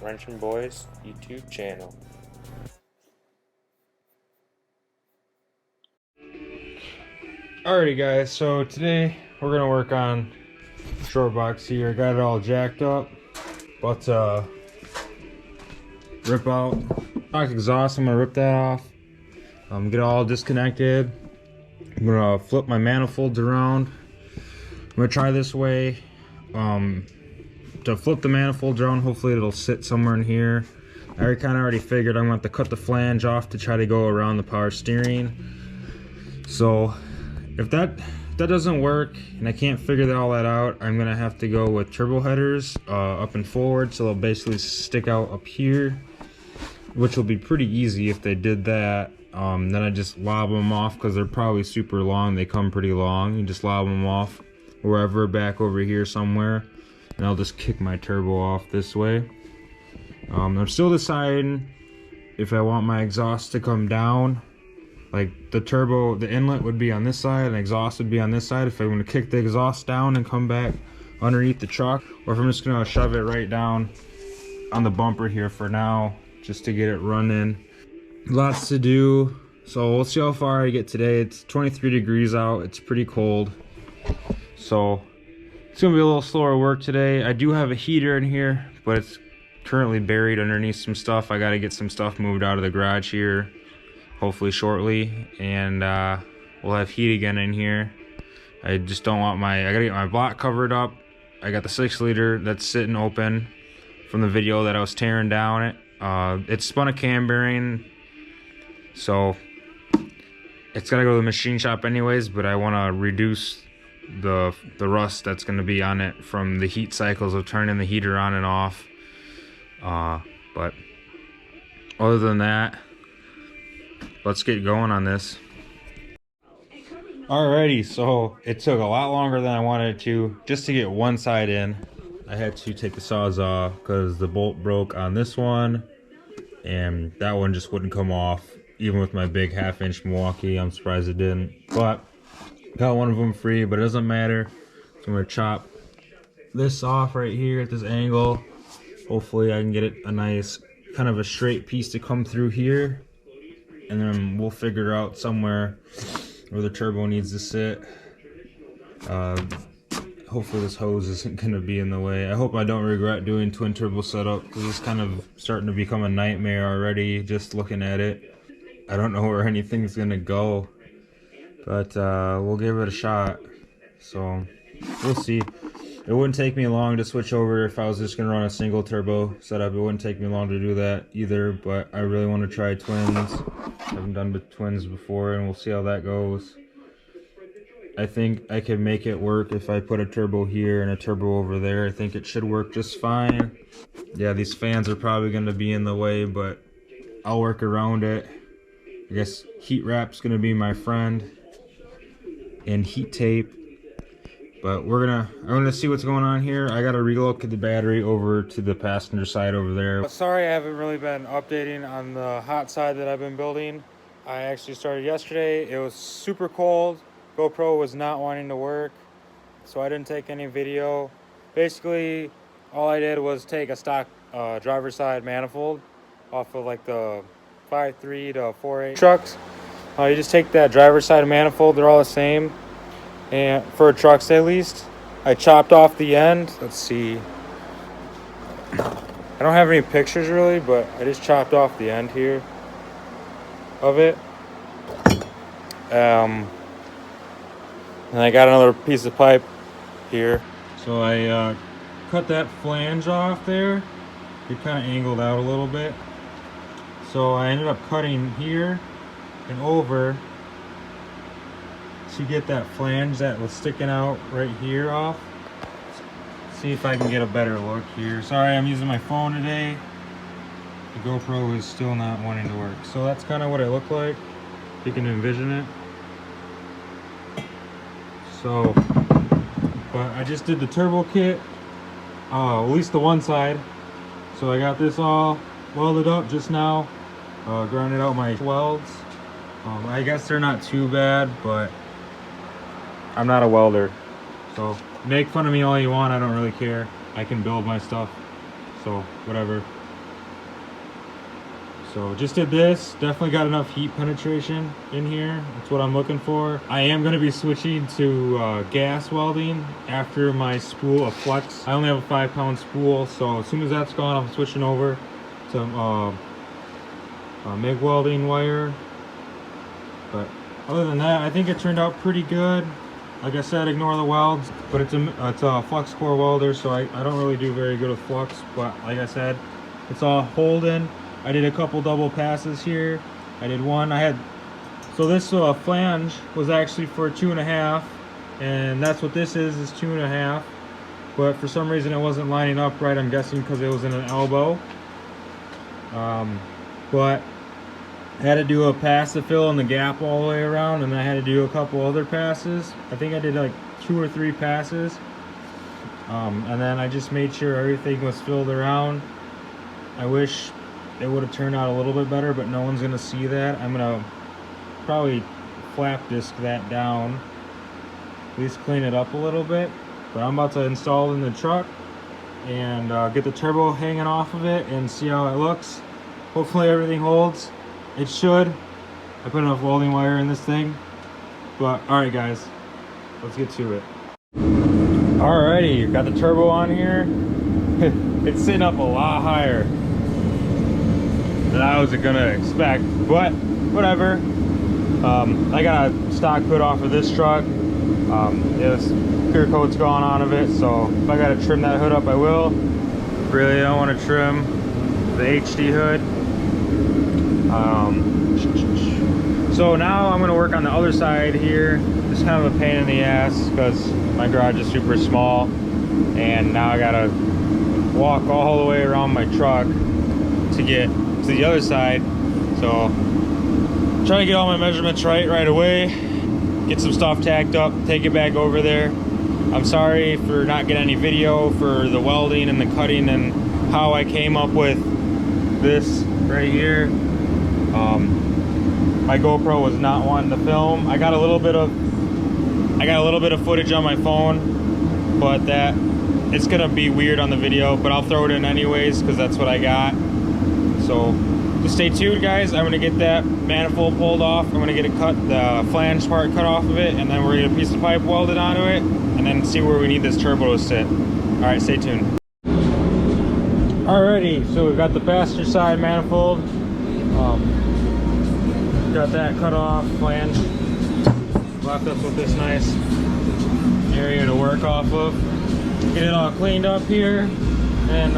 Wrenching Boys YouTube channel. Alrighty guys, so today we're gonna work on shortbox here. Got it all jacked up, but rip out stock exhaust. I'm gonna rip that off. Get it all disconnected. I'm gonna flip my manifolds around. I'm gonna try this way. To flip the manifolds around, hopefully it'll sit somewhere in here. I kind of already figured I'm gonna have to cut the flange off to try to go around the power steering. So if that doesn't work and I can't figure all that out, I'm gonna have to go with turbo headers up and forward, so they'll basically stick out up here, which will be pretty easy if they did that. Then I just lob them off because they're probably super long. They come pretty long. You just lob them off wherever, back over here somewhere, and I'll just kick my turbo off this way. I'm still deciding if I want my exhaust to come down. Like the turbo, the inlet would be on this side and exhaust would be on this side. If I want to kick the exhaust down and come back underneath the truck, or if I'm just gonna shove it right down on the bumper here for now, just to get it running. Lots to do, so we'll see how far I get today. It's 23 degrees out, it's pretty cold, so it's gonna be a little slower work today. I do have a heater in here, but it's currently buried underneath some stuff. I gotta get some stuff moved out of the garage here hopefully shortly, and we'll have heat again in here. I just don't want I gotta get my block covered up. I got the 6-liter that's sitting open from the video that I was tearing down it. It spun a cam bearing, so it's gotta go to the machine shop anyways, but I want to reduce the rust that's going to be on it from the heat cycles of turning the heater on and off. But other than that, let's get going on this. Alrighty, so it took a lot longer than I wanted it to just to get one side in. I had to take the saws off because the bolt broke on this one, and that one just wouldn't come off. Even with my big 1/2-inch Milwaukee, I'm surprised it didn't. But got one of them free, but it doesn't matter. So I'm gonna chop this off right here at this angle. Hopefully I can get it a nice kind of a straight piece to come through here, and then we'll figure out somewhere where the turbo needs to sit. Hopefully this hose isn't gonna be in the way. I hope I don't regret doing twin turbo setup, because it's kind of starting to become a nightmare already just looking at it. I don't know where anything's gonna go, but we'll give it a shot. So we'll see. It wouldn't take me long to switch over if I was just gonna run a single turbo setup. It wouldn't take me long to do that either, but I really want to try twins. I haven't done with twins before, and we'll see how that goes. I think I can make it work if I put a turbo here and a turbo over there. I think it should work just fine. Yeah, these fans are probably going to be in the way, but I'll work around it. I guess heat wrap's gonna be my friend, and heat tape. But I'm gonna see what's going on here. I gotta relocate the battery over to the passenger side over there. Sorry, I haven't really been updating on the hot side that I've been building. I actually started yesterday. It was super cold. GoPro was not wanting to work, so I didn't take any video. Basically, all I did was take a stock driver's side manifold off of like the 5.3 to 4.8 trucks. You just take that driver's side manifold, they're all the same, and for trucks at least. I chopped off the end. Let's see, I don't have any pictures really, but I just chopped off the end here of it. And I got another piece of pipe here, so I cut that flange off there. It kind of angled out a little bit. So I ended up cutting here and over to get that flange that was sticking out right here off. See if I can get a better look here. Sorry, I'm using my phone today. The GoPro is still not wanting to work. So that's kind of what it looked like, if you can envision it. So, but I just did the turbo kit, at least the one side. So I got this all welded up just now. Grinded out my welds. I guess they're not too bad, but I'm not a welder, so make fun of me all you want. I don't really care. I can build my stuff, so whatever. So just did this, definitely got enough heat penetration in here. That's what I'm looking for. I am gonna be switching to gas welding after my spool of flex. I only have a 5-pound spool, so as soon as that's gone, I'm switching over to MIG welding wire. But other than that, I think it turned out pretty good. Like I said, ignore the welds, but it's a flux core welder, so I don't really do very good with flux, but like I said, it's all holding. I did a couple double passes here. I did one, so this flange was actually for 2.5, and that's what this is 2.5, but for some reason it wasn't lining up right. I'm guessing because it was in an elbow. But I had to do a pass to fill in the gap all the way around, and I had to do a couple other passes. I think I did like 2 or 3 passes. And then I just made sure everything was filled around. I wish it would have turned out a little bit better, but no one's gonna see that. I'm gonna probably flap disc that down, at least clean it up a little bit. But I'm about to install it in the truck and get the turbo hanging off of it and see how it looks. Hopefully everything holds. It should. I put enough welding wire in this thing. But alright guys, let's get to it. Alrighty, got the turbo on here. It's sitting up a lot higher than I was gonna expect, but whatever. I got a stock hood off of this truck. There's clear coat's gone on of it, so if I gotta trim that hood up, I will. Really don't want to trim the HD hood. So now I'm going to work on the other side here. It's kind of a pain in the ass because my garage is super small, and now I gotta walk all the way around my truck to get to the other side. So I'm trying to get all my measurements right away, get some stuff tacked up, take it back over there. I'm sorry for not getting any video for the welding and the cutting and how I came up with this right here. My GoPro was not wanting to film. I got a little bit of footage on my phone, but it's gonna be weird on the video, but I'll throw it in anyways because that's what I got. So just stay tuned guys. I'm gonna get that manifold pulled off. I'm gonna get the flange part cut off of it, and then we're gonna get a piece of pipe welded onto it, and then see where we need this turbo to sit. All right, stay tuned. Alrighty, so we've got the passenger side manifold. Got that cut off, flange. Left us with this nice area to work off of. Get it all cleaned up here, and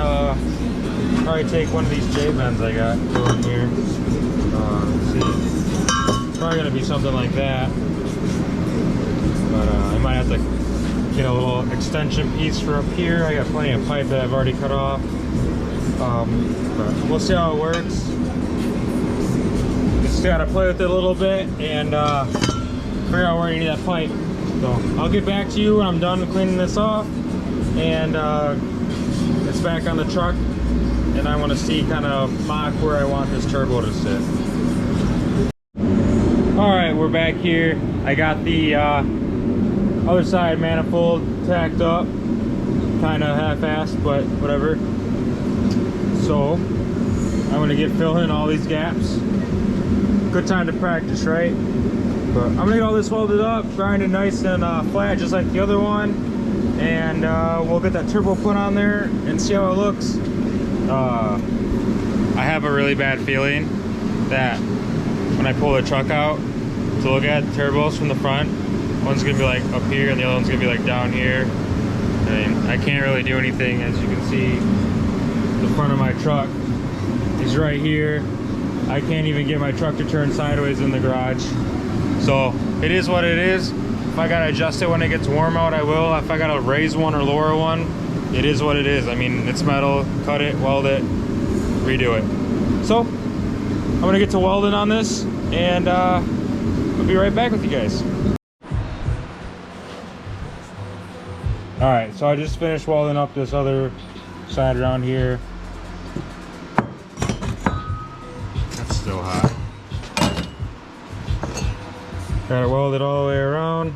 probably take one of these J-bends I got going here. Let's see. Probably gonna be something like that, but I might have to get a little extension piece for up here. I got plenty of pipe that I've already cut off, but we'll see how it works. Just gotta play with it a little bit and figure out where you need that pipe. So I'll get back to you when I'm done cleaning this off, and it's back on the truck, and I want to see kind of mock where I want this turbo to sit. Alright, we're back here. I got the other side manifold tacked up, kind of half-assed, but whatever. So I'm gonna get filling all these gaps. Good time to practice, right? But I'm gonna get all this welded up, grind it nice and flat just like the other one, and we'll get that turbo put on there and see how it looks. I have a really bad feeling that when I pull the truck out to look at the turbos from the front, one's gonna be like up here and the other one's gonna be like down here. I mean, I can't really do anything. As you can see, the front of my truck is right here. I can't even get my truck to turn sideways in the garage. So it is what it is. If I gotta adjust it when it gets warm out, I will. If I gotta raise one or lower one, it is what it is. I mean, it's metal, cut it, weld it, redo it. So I'm gonna get to welding on this, and I'll be right back with you guys. All right, so I just finished welding up this other side around here. That's still hot. Got it welded all the way around.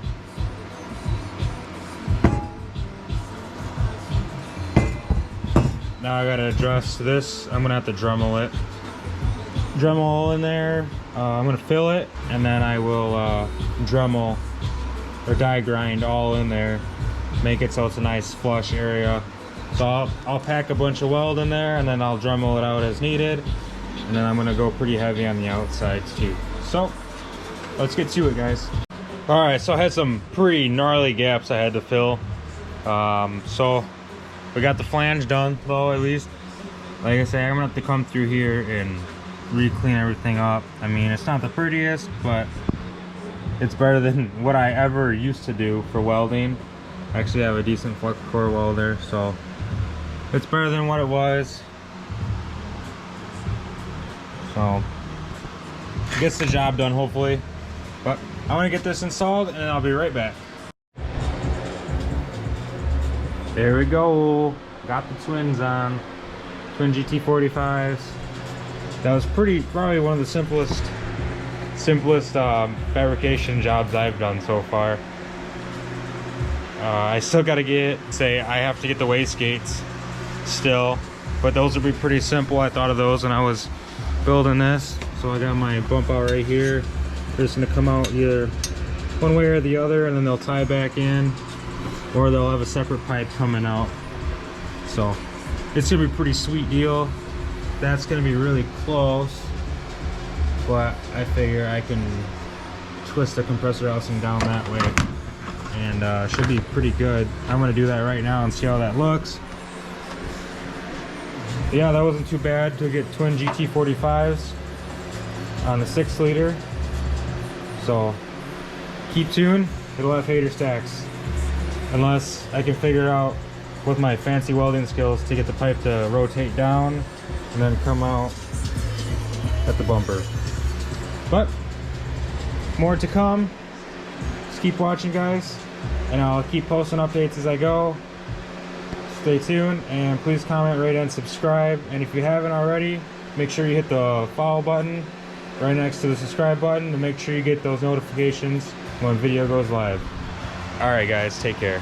Now I gotta adjust this. I'm gonna have to Dremel it. Dremel in there. I'm gonna fill it, and then I will Dremel or die grind all in there, make it so it's a nice flush area. So I'll pack a bunch of weld in there, and then I'll Dremel it out as needed, and then I'm gonna go pretty heavy on the outsides too. So let's get to it, guys. All right, so I had some pretty gnarly gaps I had to fill. So we got the flange done though, at least. Like I say, I'm gonna have to come through here and re-clean everything up. I mean, it's not the prettiest, but it's better than what I ever used to do for welding. I actually have a decent flux core welder, so it's better than what it was. So gets the job done, hopefully. But I want to get this installed, and I'll be right back. There we go. Got the twins on. Twin GT45s. That was probably one of the simplest fabrication jobs I've done so far. I still got to I have to get the wastegates still, but those would be pretty simple. I thought of those when I was building this. So I got my bump out right here. They're just gonna come out either one way or the other, and then they'll tie back in, or they'll have a separate pipe coming out. So it's gonna be a pretty sweet deal. That's gonna be really close, but I figure I can twist the compressor housing down that way, and should be pretty good. I'm gonna do that right now and see how that looks. Yeah, that wasn't too bad to get twin GT45s on the 6-liter. So keep tuned, it'll have hater stacks, unless I can figure out with my fancy welding skills to get the pipe to rotate down and then come out at the bumper. But more to come. Just keep watching, guys, and I'll keep posting updates as I go. Stay tuned, and please comment, rate, and subscribe. And if you haven't already, make sure you hit the follow button right next to the subscribe button to make sure you get those notifications when video goes live. All right, guys, take care.